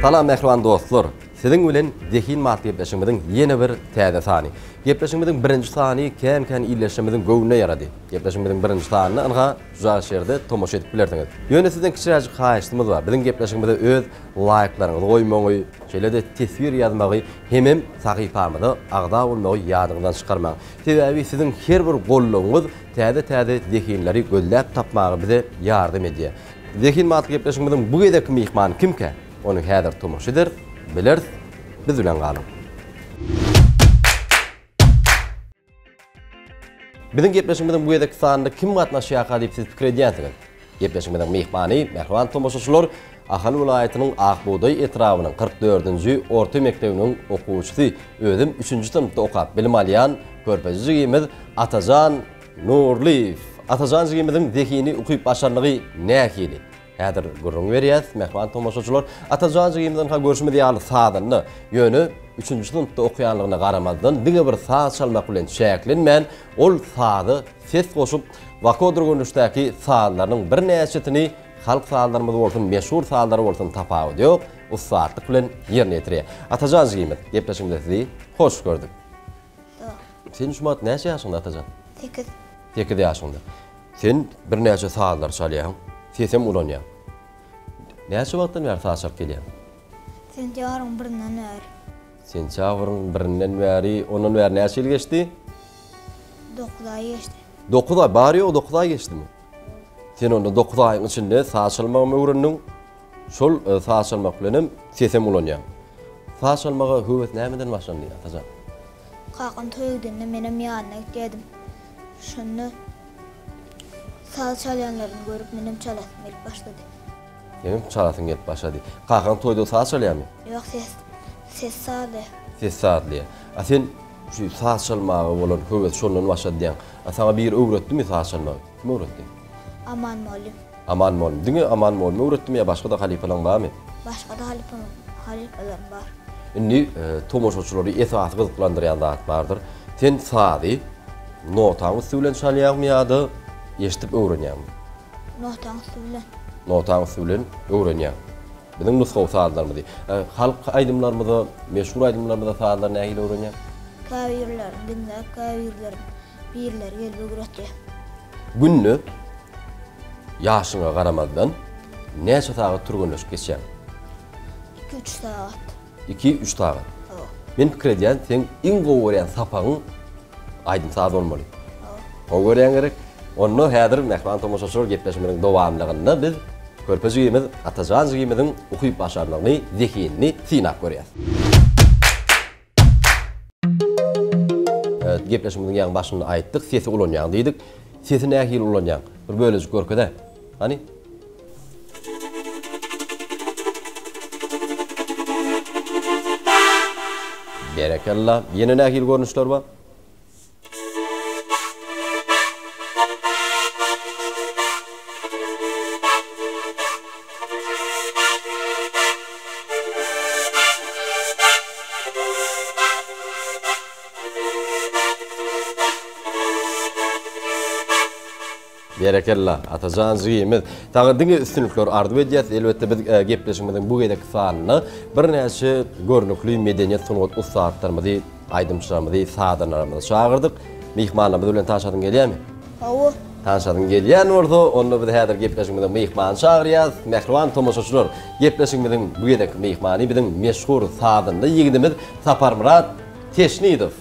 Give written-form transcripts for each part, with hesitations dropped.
Salam mehriban dostlar. Sizin bilen Zekin Mat gepleşigimizin yeni bir täze sany. Gepleşigimizin birinji sany kän illeşimizin göwüne ýarady. Gepleşigimizin birinji sanyny ynga Juzak şerde tomoş edip bilerdiňiz. Ýöne sizden kiçiräjik haýyşdymyz bar. Biziň gepleşigimizde öz laýyklaryňyzy goýmagy, şeýle-de tesbir ýazmagy, hemem sahypamyzda agda bolmagy ýadyňyzdan çykarmagy. Sebäbi sizin her bir gollagyňyz täze zekinleri gözläp tapmagy bize ýardym edýär. Zekin Mat gepleşigimizin bu gedek mihman kimke? Onu häzir tomoş eder. Bilir, biz bilen galym. Bizim gepleşigimizin bu ýerdeki sanynda kim gatnaşýar diýip siz pikir edýänsiňiz? Gepleşigimizin mehmany, mehriban tomoşaçylar, Ahal vilayatynyň Akbuğday etrawynyň 44-nji orta mektebiniň okuwçysy, özüm 3-nji synpda okap bilim alýan körpejigimiz Atajan Nurliýew. Atajan jigimizin zekini ukyp başarlygy nähili? Häzir gurrun berýäs, mehriban tomoşaçylar. Atajan jigimizden görüşme diýýärli sadyny ýöne 3-nji synpda okuýanlygyna garamazdan diňe bir saz çalmak bilen şäklenmän, ol sady ses goşup Vakodur gönüşdäki sazlarynyň bir näçetini halk sazlarymyz bolsun, meşhur sazlary bolsun tapawy diýip, ustatlyk bilen ýerine ýetirýär. Atajan jigimiz, gepleşigimde sizi hoş gördük. Sen şu mat näçe ýaşyňda Atajan? 8. 8 ýaşyňda. Sen bir näçe sazlar çalýan, sesem ulanýar. Näçe wagtdan bäri saz çalyp gelýär? Sentýabryň 1-inden bäri. Sentýabryň 1-inden bäri, onuň bäri näçe ýyl geçdi? 9 ay geçdi. 9 ay, bari o 9 ay geçdimi? Sen onda 9 aýyň içinde saz çalmagy öwrendiň. Şol saz çalmak bilenem sesem ulanýar. Saz çalmaga höwet nämeden başlandy Atajan? Kakyn toýgdynda menem ýanyna gitdim. Şonu saz çalýanlaryny görüp menem çalasym gelip başlady. Benim çalasyň gelip başlady. Kakyn toýda saz çalýarmy? Ýok, ses sazly. Ses sazly. A sen şu saz çalmagy bolan höwet şondan başladýan. A sana bir öwretdimi saz çalmagy? Kim öwretdi? Aman molim. Aman molim. Diňe aman molim öwretdimi ýa başga da halipalar barmy? Başga da halipalar bar. Indi tomoşaçylary esasy gyzyklandyrýan zat bardyr. Sen sazy notaň bilen çalýarmy ýa-da eşitip öwrenýärmi? Notaň bilen. Notaň bilen öwrenýär. Biziň nusxa sazlarymyz. Halk aýdymlarymyzda, meşhur aýdymlarymyzda sazlar nähili öwrenýär? Kawirler, dinler, kawirler, birler gelip öwretýär. Günni ýaşyňa garamazdan näçe saat turgunlyş geçýär? 2-3 saat. 2-3 saat. Men pikir edýän, sen iň gowy görýän sapagyň aýdym saz bolmaly. O görýän gerek. Onu häzir mehriban tomoşaçylar gepleşmeliň dowamlygynda biz körpejigimiz Atajan jigimiziň ukyp başarlygyny, zekinini synap görýäs. Gepleşmeliň ýa başynda aýtdyk, sesi ulanýar diýdik. Sesi nähili ulanýar? Bir bölejik görkede. Hani? Berekalla. Ýene nähili görnüşler bar? Berekalla, Atajan jigimiz. Tagy diňe üstünlikler ardy edýär. Elbetde biz gepleşigimiziň bu gedek sanyny bir näçe görnükli medeniýet sunugat ustatlarymyzy, aýdymçylarymyzy, sadanlarymyzy çağırdyk. Mehmanlar bilen taşadyň gelýärmi? Hawa. Taşadyň gelýän orda, onu biz häzir gepleşigimiziň mehman çağırýar. Mehriban tomoşaçylar, gepleşigimiziň bu gedek mehmany biziň meşhur sadyny ýigidimiz Saparmurat Teşnidow.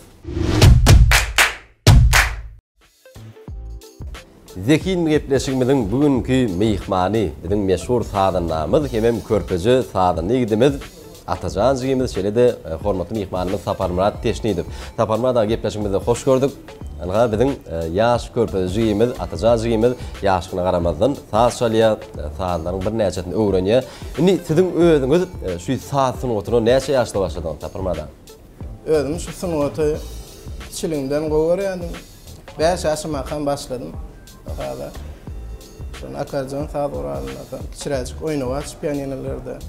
Zekin gepleşigimiziň bugünkü mehmany, biziň meşhur sadynlarymyz, hemem körpeji sadyny ýigidimiz Atajan jigimiz, şeýle-de hormatly mehmanymyz Saparmurat Teşnidow. Saparmurat gepleşigimizde hoş gördük. Anga biziň ýaş körpeji jigimiz Atajan jigimiz ýaşyna garamazdan saz çalýar, sazlaryň bir näçetini öwrenýär. Indi siziň özüňiz şu saz sunugatyna näçe ýaşda başladyň Saparmurat? Özüm şu sunugaty kiçiligimden gowy 5 ýaşyma kan başladym. Hala. Şonu akarjan saz oralarynda kiçiräjik oýnawat pianinolarda.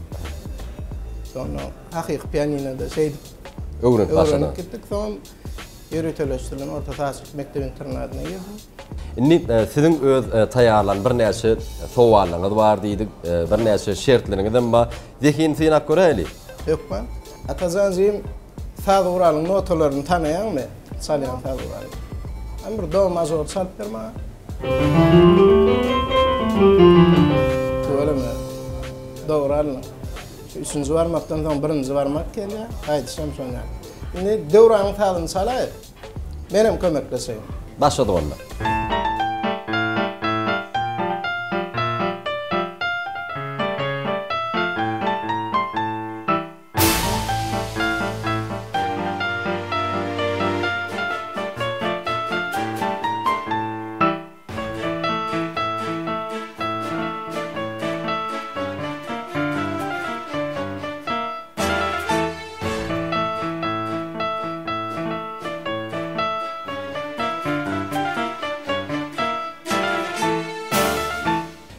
Sonra hakyky pianinoda şeýdi. Öwrenip başladyň. Gitdik, soň ýöreteleşdirilen orta saz mektebi internatyna girdim. Indi sizin öz taýarlan bir näçe sowallaryňyz bar diýdik, bir näçe şertleriniňizden ba zehin synak göräli. Yok ben. Atazancıyım Sağ Ural'ın notalarını tanıyan mı? Çalyan Sağ Ural'ı. Ben bir doğmaz ol çalıp verme. Öyle mi? Doğru alın. Üçüncü varmaktan sonra birinci varmak geliyor. Haydi sonra. Şimdi devranın tadını çalayım. Benim kömekleşeyim. Başladık onda.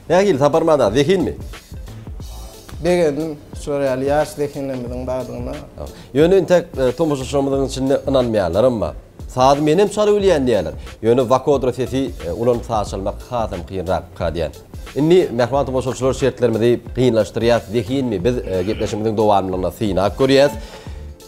Ne gil taparmada zehin mi? Degendim Suriyeli yaş dekinlemeden bağdığına. Yönü tek tomoşuşumuzun içinde inanmayanlar ama saat menem çalıwlayan diýerler. Yönü vakodra sesi ulan saçalmak hatam kıyınrak kadiyan. Inni mehman tomoşuşlar şertlerimizi kıyınlaştırýar zehin mi? Biz gepleşimizin dowamlygyna synak görýäs.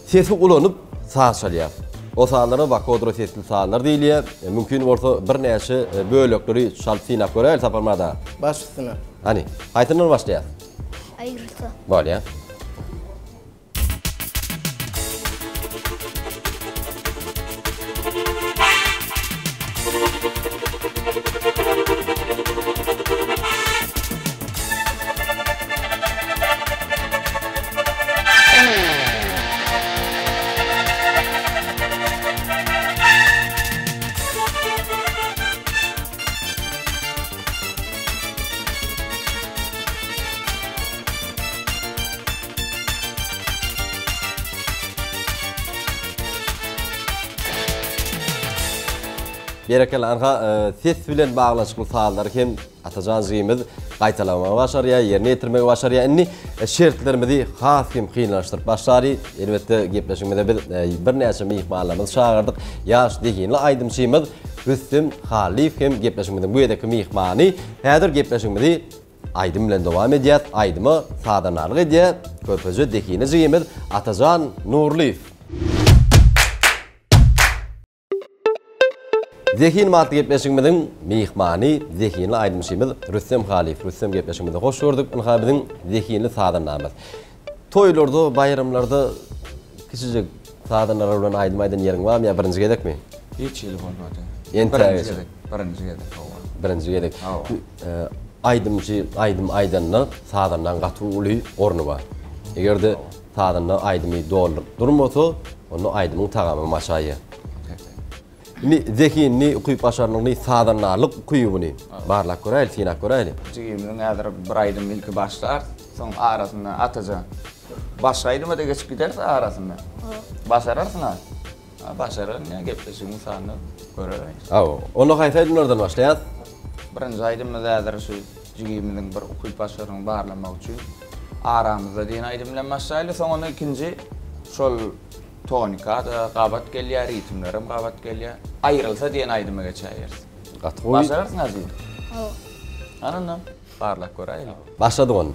Sesi ulanyp saçalýar. O saatlara vakodra sesli saatlar diýilýär. Mümkin bolsa bir näçe bölekleri çalyp synak görýär taparmada. Baş üstüne. Hani, haytından başlaýar. Ayrılsa. Bolýar. Berekeli anha ses bilen bağlanışıklı sağlar hem Atajancıyımız qaytalama başarıya, yerine getirmeye başarıya. Inni şertlerimizi has hem kıyınlaştırıp başarı. Elbette gepleşimizde bir näçe mihmanlarımız çağırdık. Yaş deginli aydımçıyımız Rüstem Halif hem gepleşimizin bu yedeki mihmani. Häzir gepleşimizi Aydym bilen dowam edýär. Aydymy sadanarlyk edýär. Köpüjü dekini jygymiz Atajan Nurliýew. Zehin matly gepleşigimiziň mihmany, zehinli aydymçymyz Rüstem Halif. Rüstem gepleşigimizde hoş gördük. Ynha biziň zehinli sadanlarymyz. Toýlarda, bayramlarda kiçijek sadanlar bilen aydym aýdan ýeriň barmy ýa birinji gedekmi? Hiç yıl bolmady. Birinji gedek. Birinji gedek. Aydymçy, aydym aýdanna sadandan gaty ornu bar. Egerde sadanna aydymy durmasa, onu aydymyň tagamy maşaýy. Ni zehinni ukyp başarlygyny sadanlarlyk ukyubyny barlak göräl, synak göräl. Jigimiň häzir bir aydym ilki başlar, soň arasynda Ataja. Başlaýdymy da geçip gider arasynda. Başararsın ha. Başarar ne gepleşigiň sany göreräýis. Onu gaýtaýdymlardan başlaýar. Birinji aydymyz häzir şu jigimiň bir ukyp başaryny barlamak üçin aramyzda diýen aydym bilen başlaýly, soň ikinji şol tonika da gabat gelýär, ritmlerim gabat gelýär. Aýrylsa diýen aydyma geçäýär. Başararsın azyp. Ananam barlak göräýli. Başladyk onu.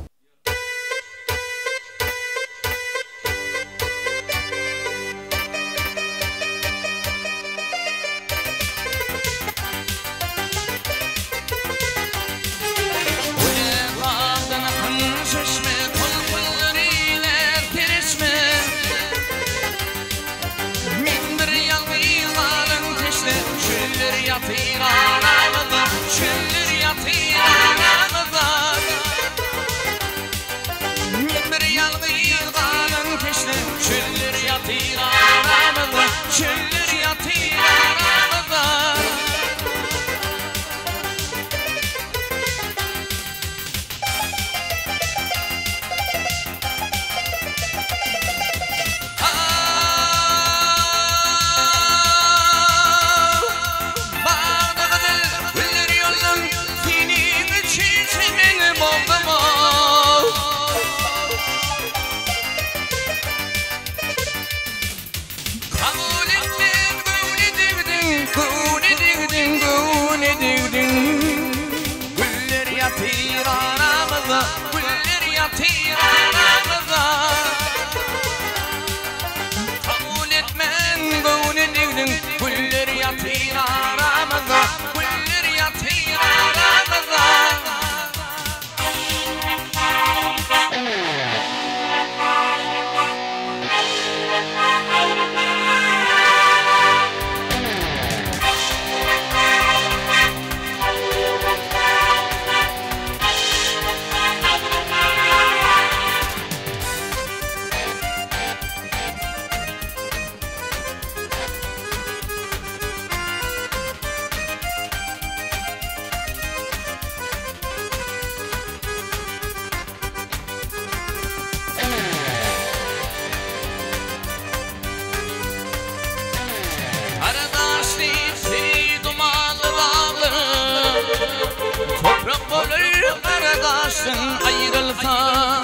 bolur karagaşın ayrılsa.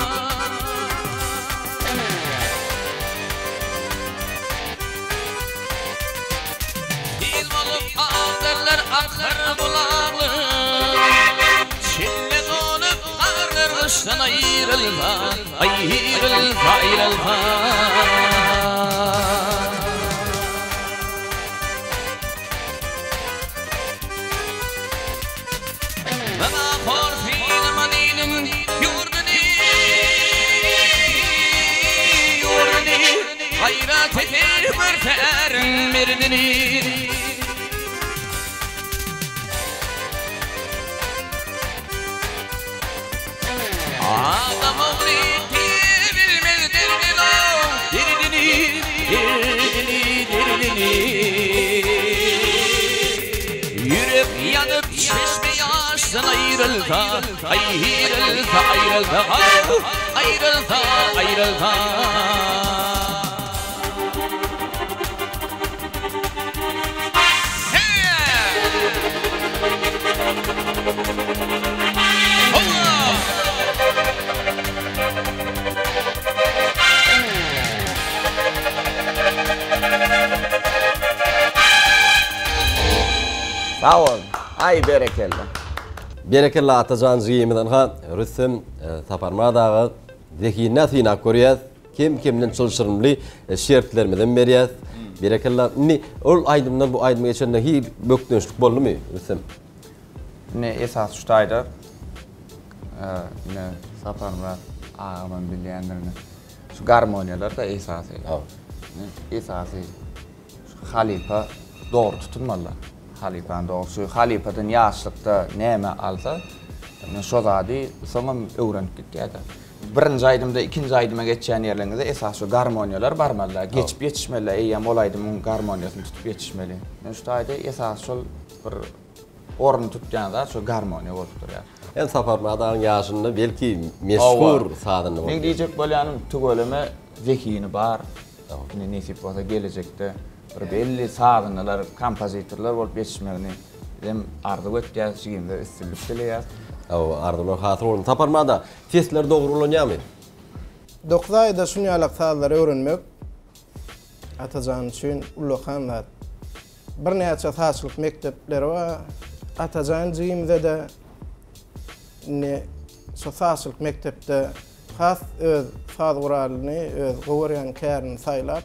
Dil bolup ağlarlar akar bulalı. Çille dolup ağlarıştan ayrılsa, ayrılsa, ayrılsa. Bana korfil madinin yurdini, yurdini hayrat edir börterin mirdini. Adam oğliti bilmez derdin o, derdini, derdini, derdini. Yürüp yanıp çeşme yaştan ayrılsa, ayrılsa, ayrılsa, ayrılsa, ayrılsa. Sağ ol. Ay berekelle. Berekelle Atacan Ziyemiden ha Rüstem taparmadağı zeki nasina koryaz kim kimden çalışırımlı şertlermeden beriyaz. Berekelle ni ol aydımdan bu aydıma geçende hi böktönüşlük bollu mu Rüstem? Ne esas şutayda ne saparmada ağaman bilyenlerini. Şu garmoniyalar da esası. Ne esası. Halifa doğru tutunmalılar. Halifan doğrusu halifadan yaşlıkta neme alsa şu zadi sonra öğrenip gitti ya da birinci aydımda ikinci aydıma geçen yerlerinde esas şu garmoniyalar barmalılar geçip yetişmeli eyyam olaydımın garmoniyasını tutup yetişmeli şu ayda esas şu bir ornu tutacağında şu garmoniya olupdur ya En saparmadağın yaşında belki meşhur sadını var. Ne diyecek böyle yani tügöleme zekini bar nesip olsa gelecekte belli sağdınlar, kompozitörler olup yetişmegini hem ardı ötüye sigimde istillikli ya. Ardılar hatır olun. Taparmada testler doğru olanıyor mu? 9 ayda şunyalak sağlar öğrenmek Atacan üçün Ulluxanlar. Bir neçe taşlık mektepleri var. Atacan cihimde de şu taşlık mektepte has öz fazguralini, öz gıvıryan kârini saylap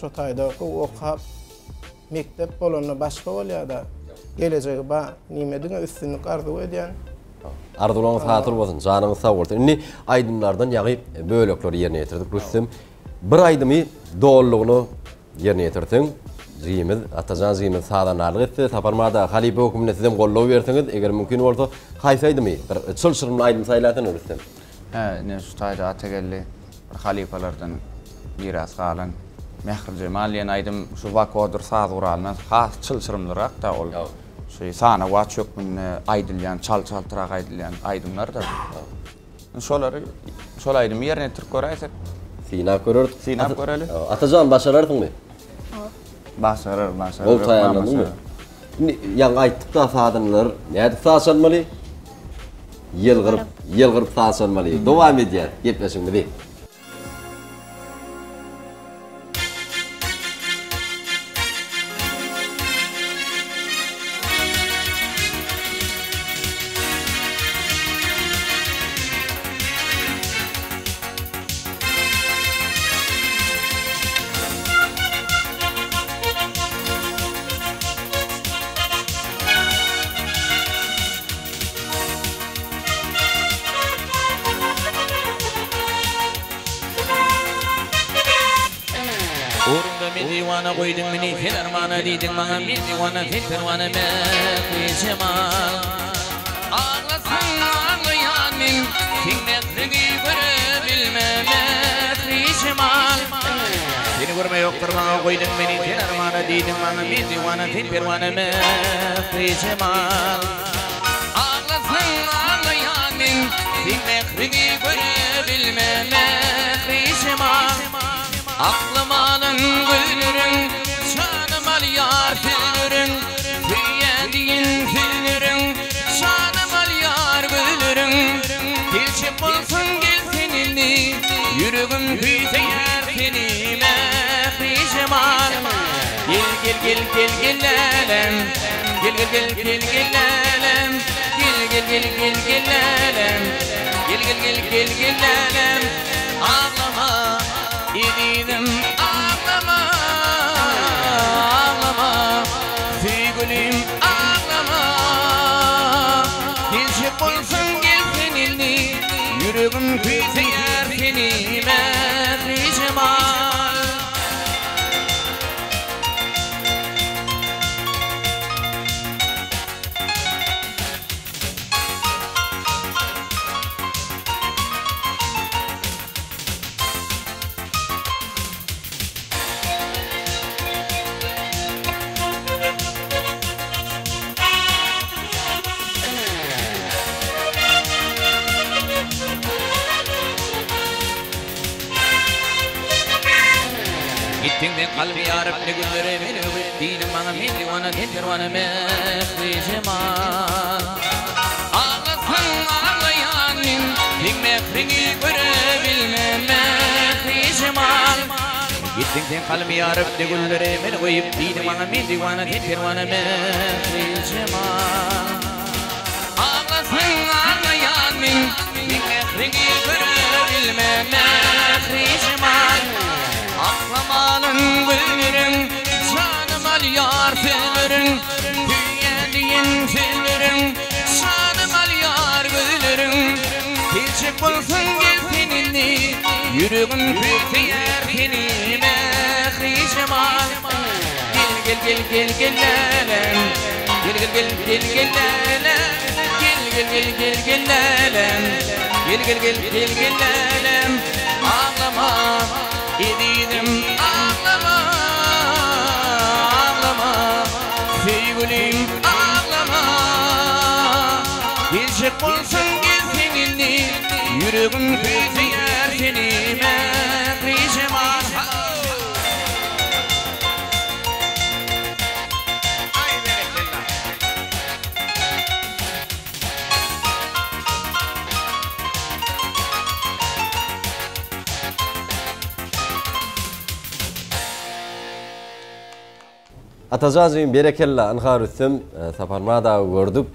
şu tayda okup mektep bolonu başka bolya da geleceği ba nimedine üstünlük arzu ediyen Ardulanız hatır olsun, canınız sağ olsun. Inni aydımlardan yağı bölükleri yerine getirdik. Rüstem, bir aydımı doğruluğunu yerine getirdin. Ziyimiz, Atacan ziyimiz sağdan arlık etti. Taparmada halife hukumuna sizden kolluğu verseniz, eğer mümkün olsa haysi aydımı, çılçırımlı aydım sayılatın Rüstem. Ne şu tayda ategelli halifalardan miras kalan Mehri Cemaliyen aydım şu vakodur sağ duralına has çılçırımlırak da ol. Şey sana vaç yok mun aydılyan çaltırak aydılyan aydımlar da. Şol aydım yerine Türk koraysak Sinap görürdük. Sinap göreli. Atacan başarırdın mı? Başarır. Ol tayanladın mı? Yan aytıp da sağdınlar, neydi sağsanmalı? Yılgırıp sağsanmalı. Devam ediyar, yetmesin de. Divana koydum beni filarmana dedim bana bir divana filarmana meğlecemal Ağlasın ağlayanın kimletliği görebilmem meğlecemal Seni görme yoktur bana koydum beni filarmana dedim bana bir divana filarmana meğlecemal Ağlasın ağlayanın kimletliği görebilmem meğlecemal Aklım alın gülürün, şanım al yar filürün Tüyediğin filürün, şanım al yar gel gel gel gelelem gel gel gel gel gelelem gel gel gel gel gelelem gel gel gel gel gelelem ağlama ididim ağlama ağlama sevgilim ağlama gençlik olsun gel seninle yüreğim kuyseyer seni mehricim al gittin de kalbi yarıp ne günlere beni öptüydün bana milli bana getir bana mehricim al ağlasın ağlayanın bir mehrini görebilmem mehricim al gittin de kalbi yarıp ne günlere beni öptüydün bana milli bana getir bana mehricim al ağlasın ağlayanın bir mehrini görebilmem mehricim al Aklamalın gülürün, canım al yar severin Dünyadiyin severin, canım al yar gülürün Geçip olsun gel seninle, yüreğin büyükseyer seni mehricim al Gel gel gel gel gelelem, gel gel gel gel gelelem Gel gel gel gel gelelem, gel gel gel gel gelelem Ağlama İdidim ağlama, ağlama Sevgilim ağlama Geçip olsun gel seninle Yüreğim kuyseyer seni mehricim al Atacağım berekella anhar üstüm saparmada gördük.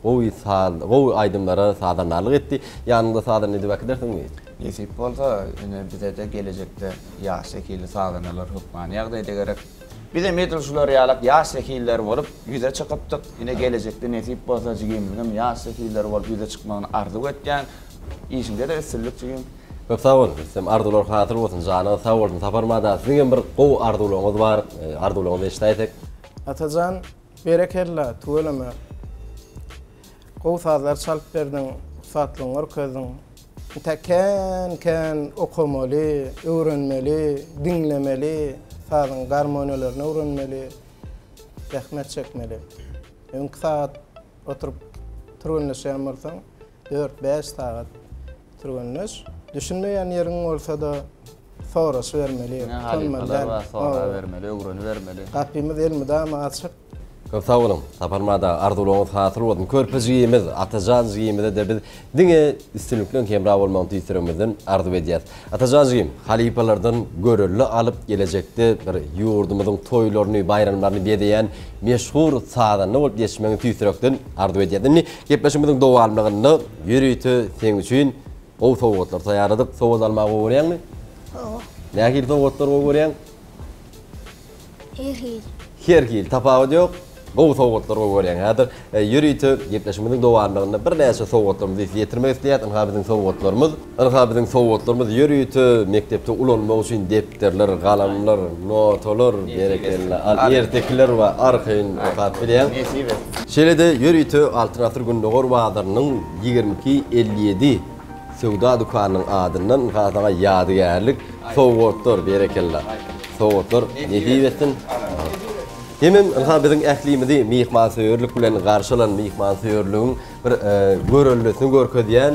Gowy aydımlara sadanarlyk etdi. Yanında sadan edip bakdersiň mi? Nesip bolsa ine bize de gelecekte yaş şekilli sağlanalar hukman ýagdaýda gerek. Bize metruşlar ýalak yaş şekiller bolup yüze çykypdyk. Ine gelecekte nesip bolsa jigimizem yaş şekiller bolup yüze çykmagyny arzu etýän. İşinde de üstünlük jigim. Köp sağ olun. Sen ardular hatyr bolsun. Jana sağ olun. Saparmada sizin bir gow ardularyňyz bar. Ardularyňyzy eşitdik. Atajan berekella tuweleme. Gow sazlar çalyp berdiň, fatlyň orkazyň. Ken okumaly, öwrenmeli, dinlemeli, sazyň garmoniýalaryny öwrenmeli, zähmet çekmeli. Öňkü saat oturup turgunlaşýan bolsaň 4-5 saat turgunlaş. Düşünmeýän ýeriň bolsa da soras vermeli, sonra vermeli, öwreni vermeli. Gapymyz elmidama açyk. Köp sağ olun. Saparmada ardularyňyz hatyr bolsun. Körpejigimiz, atajanjygymyzda da biz diňe üstünlükden kemra bolmagy ýetirmizden arzu edýäs. Atajanjygym halipalardan görelli alyp gelecekde bir ýurdumyzyň toýlaryny, bayramlaryny bedeýän meşhur sadanly bolup geçmegi tüýsürekden arzu edýäs. Gepleşimiziň dowamlygyny ýürüýti seň üçin o sowgatlar taýýarladyk. Sowgat almagy görýärmi? Nähili sowgatlar görýän? Herhil tapawut ýok. Gow sowgatlar görýän. Häzir ýürüýti gepleşimiziň dowamlygyny bir näçe sowgatlarymyzy ýetirmek isleýär. Bizning sowgatlarymız ýürüýti mektepde ulanmak üçin depterler, galamlar, notalar, berekella, ertekler we arhyn okat bilýän. Şeýlede ýürüýti Altyn Asr Gündogor Bazarynyň 22-57 Sowda dukanynyň adyndan gazaga ýadygärlik sowgatlar berekella. Sowgatlar nediýetsin? Hemem bizning ählimizi mehmansyörlük bilen garşylan mehmansyörlügiň bir görellisini görkezýän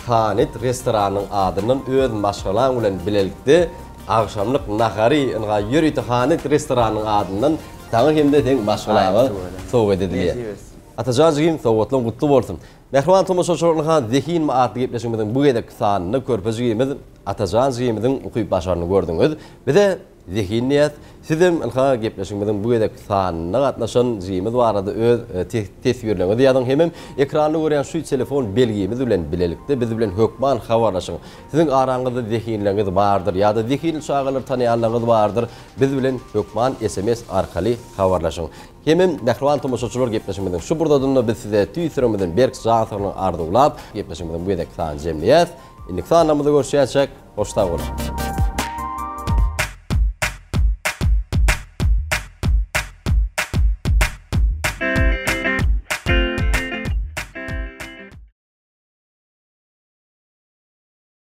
Hanit restoranyň adynyň öz maşgalan bilen bilelikde agşamlyk nahary ynga ýürüýti Hanit restoranyň adyndan taňy hemde teň maşgalagy sowgat edilýär. Atajanjygym sowgatlaryň gutly bolsun. Mehriban tomoşaçylaryň zehin maatly gepleşigimiziň bu gedek sanyny körpejigimiz Atajanjygymyzyň ukyp başaryny gördüňiz. Bize zihinniyet. Sizin ilha gepleşmeden bu edek sanına gatnaşan jymy barada öz tesbirleňizi ýazyň hemem ekranly görýän şu telefon belgimiz bilen bilelikde biz bilen hökman habarlaşyň. Sizin araňyzda zihinleriniz bardyr ýa-da zihin şagalar tanýanlygyňyz bardyr. Biz bilen hökman SMS arkaly habarlaşyň. Hemem nähruan tomoşaçylar gepleşmeden şu burda biz size tüýsüremeden berk jaňsyny ardulap gepleşmeden bu edek san jemliýet. Indi sanamyzda görüşýäçek. Hoşta bolun.